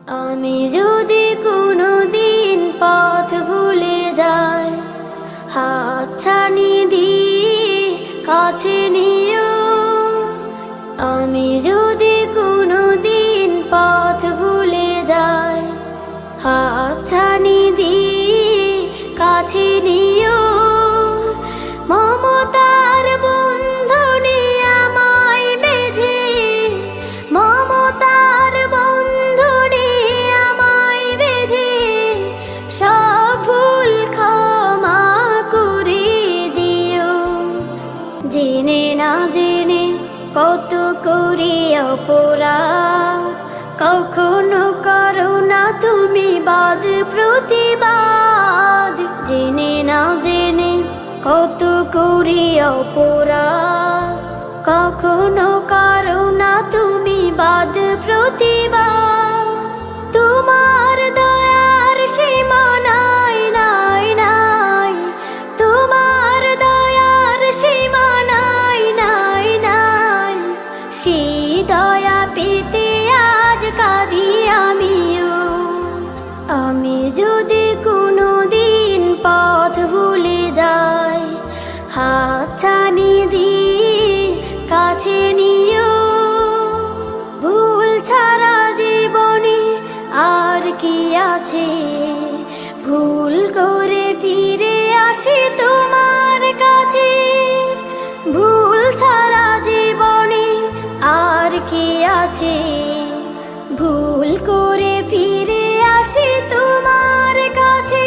আমি যদি কোনো দিন পথ ভুলে যাই, হাতছানি দিয়ে কাছে নিও। আমি যদি কোনো দিন পথ ভুলে যাই, হাতছানি দিয়ে কাছে নিও। মমতার বন্ধনে আমায় বেঁধে, মমতার বন্ধনে আমায় বেঁধে সব ভুল ক্ষমা করে দিও। জেনে না জেনে কত করি অপরাধ, কখনো করো না তুমি বাদ প্রতিবাদ। জেনে না জেনে কত করি অপরাধ, কখনো করো না তুমি বাদ প্রতিবাদ। তোমার দয়ার সীমা নাই নাই নাই, তোমার দয়ার সীমা নাই নাই নাই। সেই দয়া পেতে আজ কাঁদি আমিও। আমি যদি কোনো দিন পথ ভুলে যাই, হাতছানি দিয়ে কাছে নিও। ভুল ছাড়া জীবনে আর কি আছে, ভুল করে ফিরে আসি তোমার কাছে। ভুল ছাড়া জীবনে আর কি আছে, ভুল করে ফিরে আসি তোমার কাছে।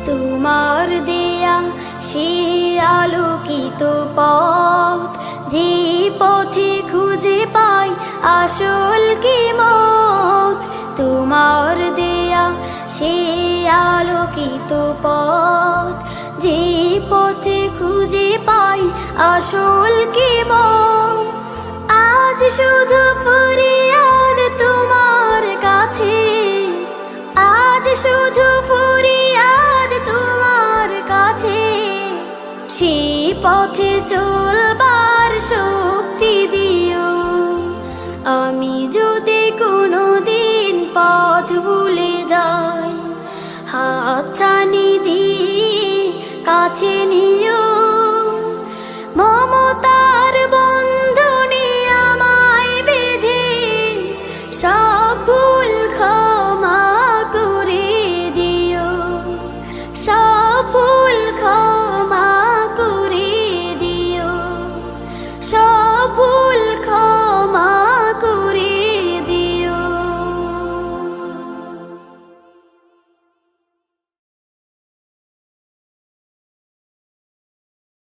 তোমার দেয়া সে আলোকিত পথ, যে পথে খুঁজে পাই আসল কি মত। তোমার দেয়া সে আলোকিত পথ, যে পথে খুঁজে পাই আসল কি মত। আজ শুধু ফরিয়াদ তোমার কাছে, আজ শুধু ফরিয়াদ তোমার কাছে। সেই পথে চলবার শক্তি দিও। আমি যদি কোনো দিন পথ ভুলে যাই, হাতছানি দিয়ে কাছে নিও। মমতা